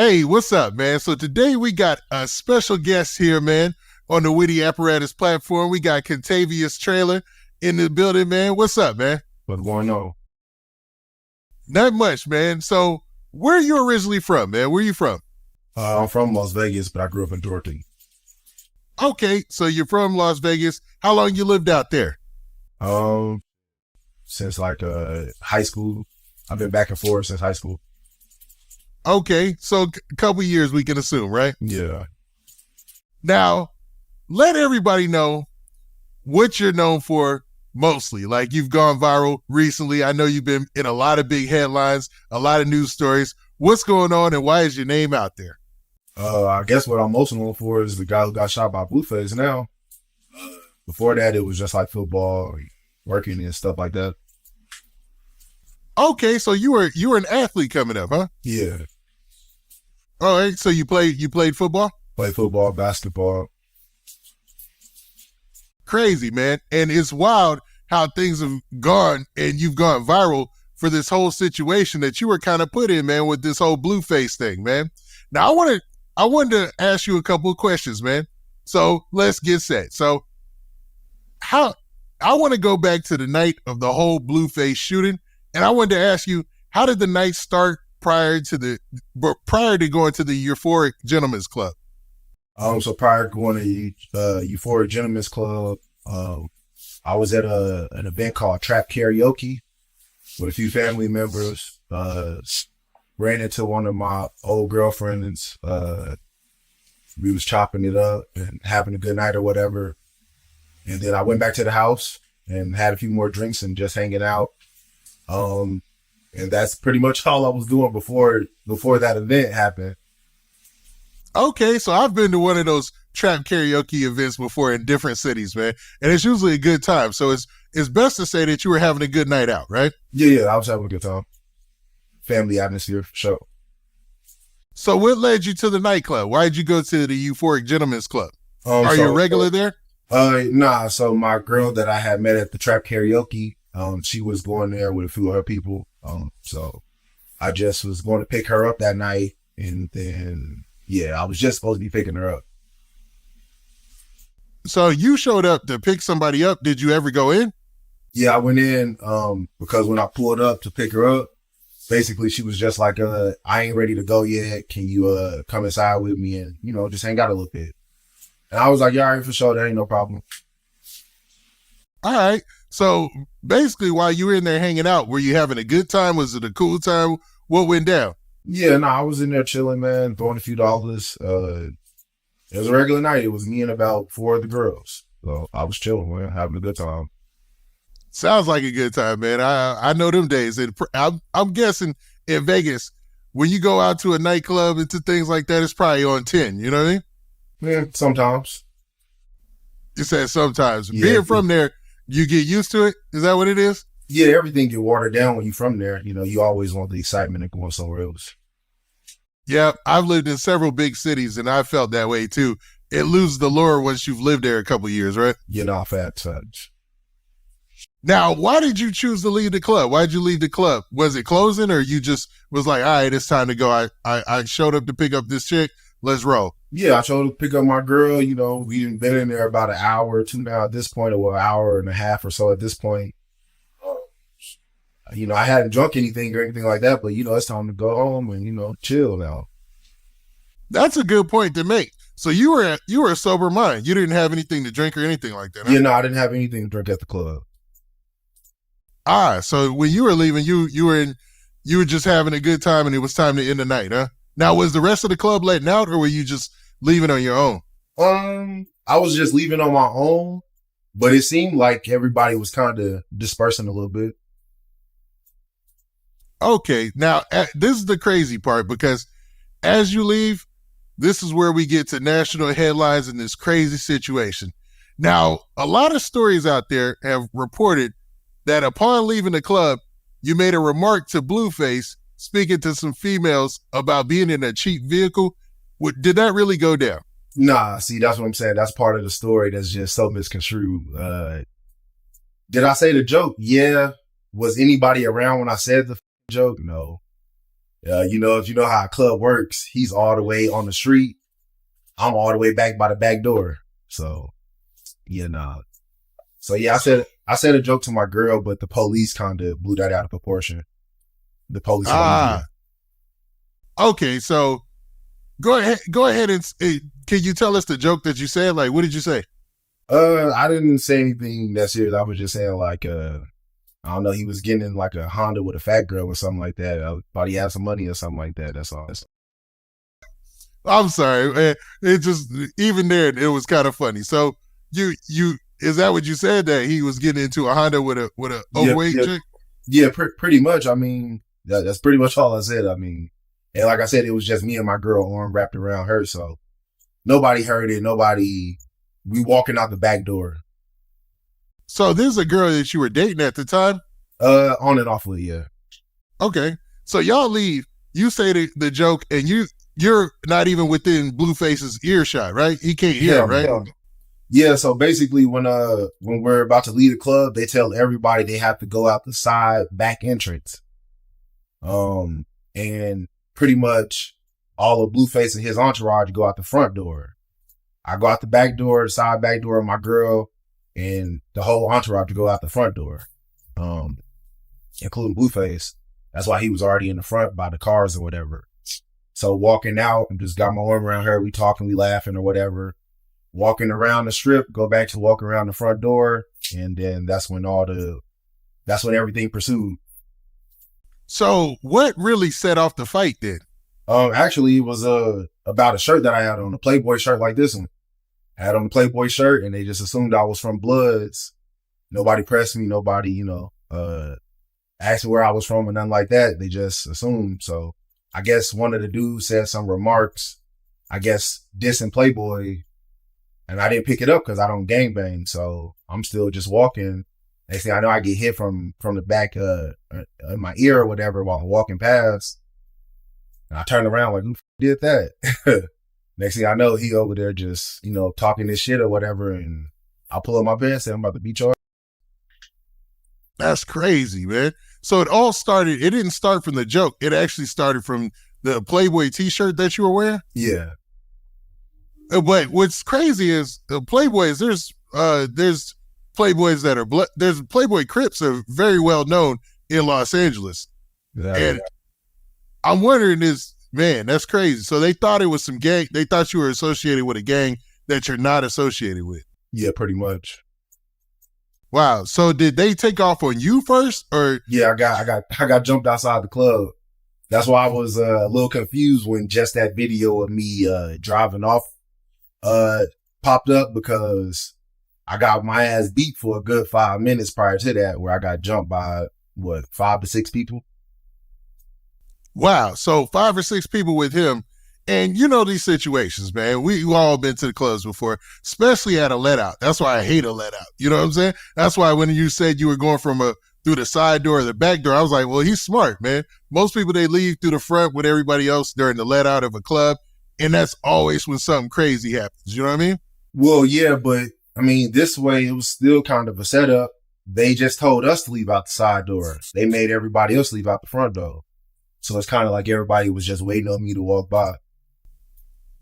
Hey, what's up, man? So today we got a special guest here, man, on the Witty Apparatus platform. We got Kentavious Traylor in the building, man. What's up, man? What's going on? Not much, man. So where are you originally from, man? Where are you from? I'm from Las Vegas, but I grew up in Dorothy. Okay, so you're from Las Vegas. How long you lived out there? Since high school. I've been back and forth since high school. Okay, so a couple years we can assume, right? Yeah. Now, let everybody know what you're known for mostly. Like, you've gone viral recently. I know you've been in a lot of big headlines, a lot of news stories. What's going on and why is your name out there? I guess what I'm most known for is the guy who got shot by Blueface now. Before that, it was just like football, working and stuff like that. Okay, so you were an athlete coming up, huh? Yeah. All right, so you played football? Played football, basketball. Crazy, man. And it's wild how things have gone and you've gone viral for this whole situation that you were kind of put in, man, with this whole Blueface thing, man. Now, I wanted to ask you a couple of questions, man. So let's get set. So I want to go back to the night of the whole Blueface shooting. And I wanted to ask you, how did the night start prior to going to the Euphoric Gentlemen's Club? So prior to going to Euphoric Gentlemen's Club, I was at an event called Trap Karaoke with a few family members. Ran into one of my old girlfriends. We was chopping it up and having a good night or whatever. And then I went back to the house and had a few more drinks and just hanging out. And that's pretty much all I was doing before that event happened. Okay, so I've been to one of those trap karaoke events before in different cities, man, and it's usually a good time. So it's best to say that you were having a good night out, right? Yeah, I was having a good time. Family atmosphere for sure. So what led you to the nightclub? Why did you go to the Euphoric Gentlemen's Club? Are you a regular there? Nah. So my girl that I had met at the trap karaoke, she was going there with a few other people. So I just was going to pick her up that night, and then I was just supposed to be picking her up. So you showed up to pick somebody up. Did you ever go in? Yeah, I went in because when I pulled up to pick her up, basically she was just like, I ain't ready to go yet. Can you come inside with me and, just hang out a little bit? And I was like, yeah, all right, for sure. That ain't no problem. All right. So basically while you were in there hanging out, were you having a good time? Was it a cool time? What went down? Yeah, no, I was in there chilling, man, throwing a few dollars. It was a regular night. It was me and about 4 of the girls. So I was chilling, man, having a good time. Sounds like a good time, man. I know them days. And I'm guessing in Vegas, when you go out to a nightclub and to things like that, it's probably on 10. You know what I mean? Yeah, sometimes. You said sometimes. Yeah. Being from there, you get used to it? Is that what it is? Yeah, everything get watered down when you're from there. You always want the excitement of going somewhere else. Yeah, I've lived in several big cities, and I felt that way too. It loses the lure once you've lived there a couple of years, right? Get off at touch. Now, why did you choose to leave the club? Why did you leave the club? Was it closing, or you just was like, all right, it's time to go. I showed up to pick up this chick. Let's roll. Yeah, I showed up to pick up my girl. We've been in there about an hour or two now at this point, or an hour and a half or so at this point. I hadn't drunk anything or anything like that, but, it's time to go home and, chill now. That's a good point to make. So you were a sober mind. You didn't have anything to drink or anything like that, huh? Yeah, no, I didn't have anything to drink at the club. So when you were leaving, you were just having a good time and it was time to end the night, huh? Now, was the rest of the club letting out or were you just leaving on your own? I was just leaving on my own, but it seemed like everybody was kind of dispersing a little bit. Okay, now this is the crazy part because as you leave, this is where we get to national headlines in this crazy situation. Now, a lot of stories out there have reported that upon leaving the club, you made a remark to Blueface speaking to some females about being in a cheap vehicle. Did that really go down? Nah, see, that's what I'm saying. That's part of the story that's just so misconstrued. Did I say the joke? Yeah. Was anybody around when I said the joke? No. If you know how a club works, he's all the way on the street. I'm all the way back by the back door. So, yeah, nah. So yeah, I said a joke to my girl, but the police kind of blew that out of proportion. The police. Okay, so go ahead and can you tell us the joke that you said? Like, what did you say? I didn't say anything that serious. I was just saying like, I don't know, he was getting in like a Honda with a fat girl or something like that. I thought he had some money or something like that. That's all. I'm sorry, man. It just even there, it was kind of funny. So you is that what you said, that he was getting into a Honda with a overweight chick? Yeah, pretty much. I mean, that's pretty much all I said. I mean, and like I said, it was just me and my girl, arm wrapped around her, so nobody heard it. We walking out the back door. So this is a girl that you were dating at the time? On and off with, yeah. Okay. So y'all leave. You say the joke, and you're not even within Blueface's earshot, right? He can't hear, right? Yeah. So basically, when we're about to leave the club, they tell everybody they have to go out the side back entrance. And pretty much all of Blueface and his entourage go out the front door. I go out the back door, the side back door, my girl, and the whole entourage go out the front door, including Blueface. That's why he was already in the front by the cars or whatever. So walking out, and just got my arm around her, we talking, we laughing or whatever. Walking around the strip, go back to walk around the front door, and then that's when everything pursued. So what really set off the fight then? Actually, it was about a shirt that I had on, a Playboy shirt like this one. I had on the Playboy shirt, and they just assumed I was from Bloods. Nobody pressed me. Nobody, asked me where I was from or nothing like that. They just assumed. So I guess one of the dudes said some remarks, I guess dissing Playboy, and I didn't pick it up because I don't gangbang. So I'm still just walking. Next thing I know, I get hit from the back in my ear or whatever while I'm walking past. And I turn around like, who did that? Next thing I know, he over there just, talking this shit or whatever. And I pull up my pants and say, I'm about to beat your ass. That's crazy, man. So it didn't start from the joke. It actually started from the Playboy t-shirt that you were wearing? Yeah. But what's crazy is the Playboys, there's Playboys that are, there's Playboy Crips are very well known in Los Angeles. And I'm wondering man, that's crazy. So they thought it was some gang. They thought you were associated with a gang that you're not associated with. Yeah, pretty much. Wow. So did they take off on you first, or? Yeah, I got jumped outside the club. That's why I was a little confused when just that video of me driving off popped up, because I got my ass beat for a good 5 minutes prior to that, where I got jumped by 5 to 6 people. Wow. So 5 or 6 people with him. And you know these situations, man. We've all been to the clubs before, especially at a let out. That's why I hate a let out. You know what I'm saying? That's why when you said you were going from through the side door or the back door, I was like, well, he's smart, man. Most people, they leave through the front with everybody else during the let out of a club. And that's always when something crazy happens. You know what I mean? Well, yeah, but I mean, this way it was still kind of a setup. They just told us to leave out the side door. They made everybody else leave out the front door. So it's kind of like everybody was just waiting on me to walk by.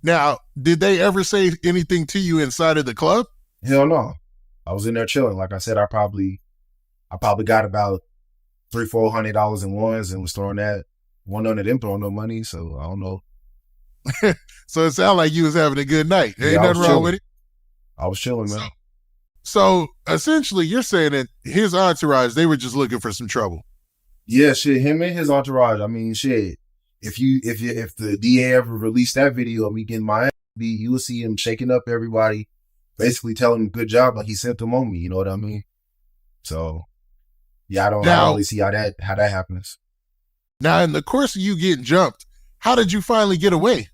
Now, did they ever say anything to you inside of the club? Hell no. I was in there chilling. Like I said, I probably got about $300-$400 in ones and was throwing that. One of them throwing no money, so I don't know. So it sounded like you was having a good night. Ain't nothing wrong with it. I was chilling, man. So essentially, you're saying that his entourage, they were just looking for some trouble. Yeah, shit. Him and his entourage. I mean, shit. If the DA ever released that video of me getting my ass beat, you will see him shaking up everybody, basically telling them good job, like he sent them on me. You know what I mean? So, yeah, I don't really see how that happens. Now, in the course of you getting jumped, how did you finally get away?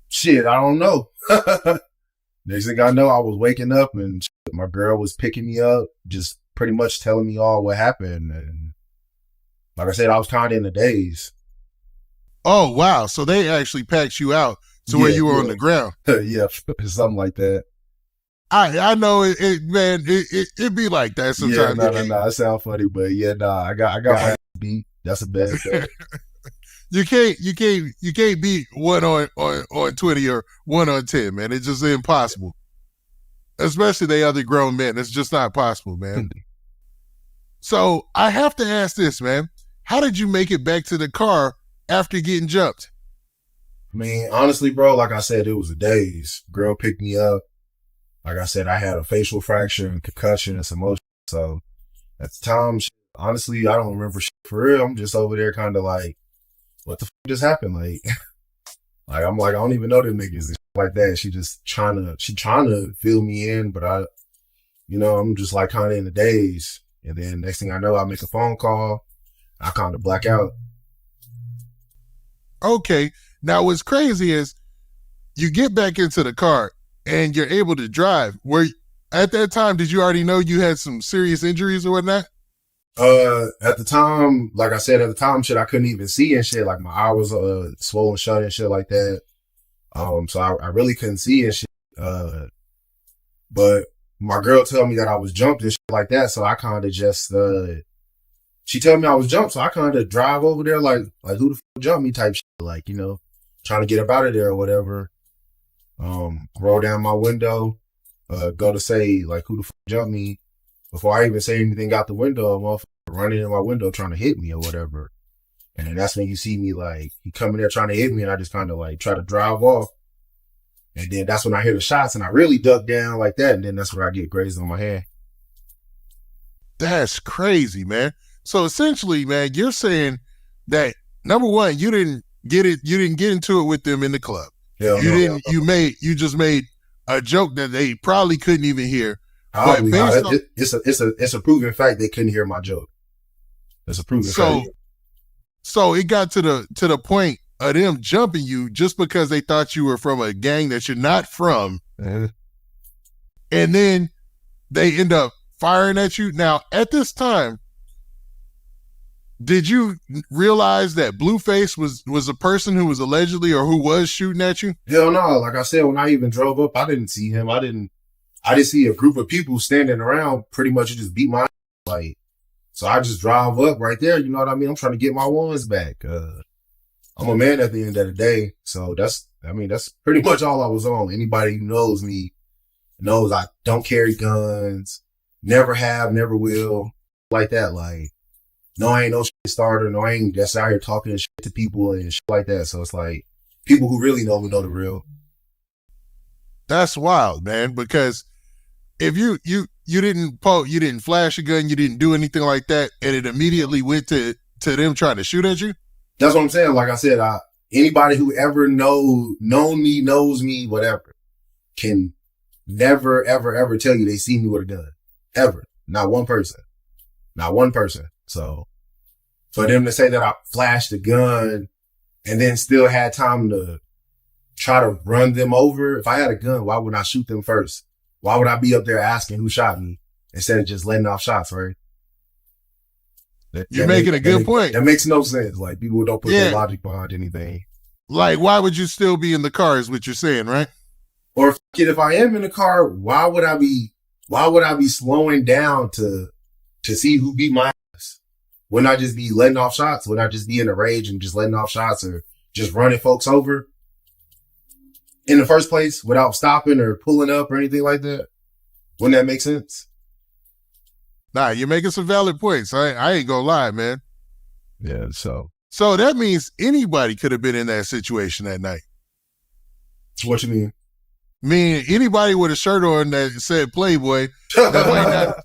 Shit, I don't know. Next thing I know, I was waking up and my girl was picking me up, just pretty much telling me all what happened. And like I said, I was kind of in a daze. Oh, wow. So they actually packed you out to where you were on the ground. Yeah, something like that. I know man, it be like that sometimes. Yeah, no. It sounds funny, but yeah, I got my ass beat. That's a bad thing. you can't beat one on 20 or one on 10, man. It's just impossible. Especially they other grown men. It's just not possible, man. So I have to ask this, man. How did you make it back to the car after getting jumped? I mean, honestly, bro, like I said, it was a daze. Girl picked me up. Like I said, I had a facial fracture and concussion and some motion. So at the time, honestly, I don't remember shit for real. I'm just over there kind of like, what the fuck just happened? Like, I'm like, I don't even know them niggas and shit like that. She trying to fill me in, but I'm just like kind of in the daze. And then next thing I know, I make a phone call. I kind of black out. Okay. Now what's crazy is you get back into the car and you're able to drive. At that time, did you already know you had some serious injuries or whatnot? At the time, like I said, shit, I couldn't even see and shit. Like my eye was swollen shut and shit like that. So I really couldn't see and shit. But my girl told me that I was jumped and shit like that. So I kind of just, she told me I was jumped. So I kind of drive over there like who the fuck jumped me type shit. Like, trying to get up out of there or whatever. Roll down my window, go to say like who the fuck jumped me. Before I even say anything out the window, a motherfucker running in my window trying to hit me or whatever. And then that's when you see me like, he coming there trying to hit me and I just kind of like try to drive off. And then that's when I hear the shots and I really duck down like that. And then that's where I get grazed on my head. That's crazy, man. So essentially, man, you're saying that number one, you didn't get into it with them in the club. You just made a joke that they probably couldn't even hear. It's a proven fact they couldn't hear my joke. It's a proven fact. So it got to the point of them jumping you just because they thought you were from a gang that you're not from. Mm-hmm. And then they end up firing at you. Now, at this time, did you realize that Blueface was a person who was allegedly or who was shooting at you? Hell no. Like I said, when I even drove up, I didn't see him. I didn't see a group of people standing around pretty much just beat my like. So I just drive up right there. You know what I mean? I'm trying to get my ones back. I'm a man at the end of the day. So that's pretty much all I was on. Anybody who knows me knows I don't carry guns. Never have, never will. Like that. Like, no, I ain't no shit starter. No, I ain't just out here talking shit to people and shit like that. So it's like, people who really know me know the real. That's wild, man, because if you didn't flash a gun, you didn't do anything like that, and it immediately went to them trying to shoot at you? That's what I'm saying. Like I said, anybody who ever known me, knows me, whatever, can never, ever, ever tell you they see me with a gun. Ever. Not one person. Not one person. So for them to say that I flashed a gun and then still had time to try to run them over. If I had a gun, why would I shoot them first? Why would I be up there asking who shot me instead of just letting off shots, right? You're making a good point. That makes no sense. Like, people don't put their logic behind anything. Like, why would you still be in the car is what you're saying, right? Or if I am in the car, why would I be slowing down to see who beat my ass? Wouldn't I just be letting off shots? Wouldn't I just be in a rage and just letting off shots or just running folks over in the first place without stopping or pulling up or anything like that? Wouldn't that make sense? Nah, you're making some valid points. I ain't gonna lie, man. Yeah, so that means anybody could have been in that situation that night. What you mean? Meaning anybody with a shirt on that said Playboy that might not.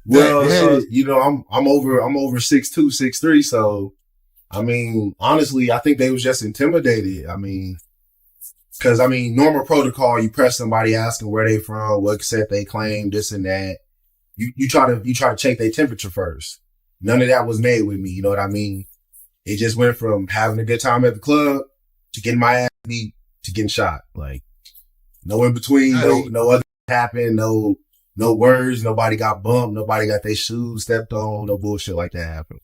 Well, I'm over 6'2", 6'3", so I mean, honestly, I think they was just intimidated. I mean, because normal protocol, you press somebody, ask them where they from, what set they claim, this and that. You try to check their temperature first. None of that was made with me. You know what I mean? It just went from having a good time at the club to getting my ass beat to getting shot. Like, no in between, no other happened, no words, nobody got bumped, nobody got their shoes stepped on, no bullshit like that happened.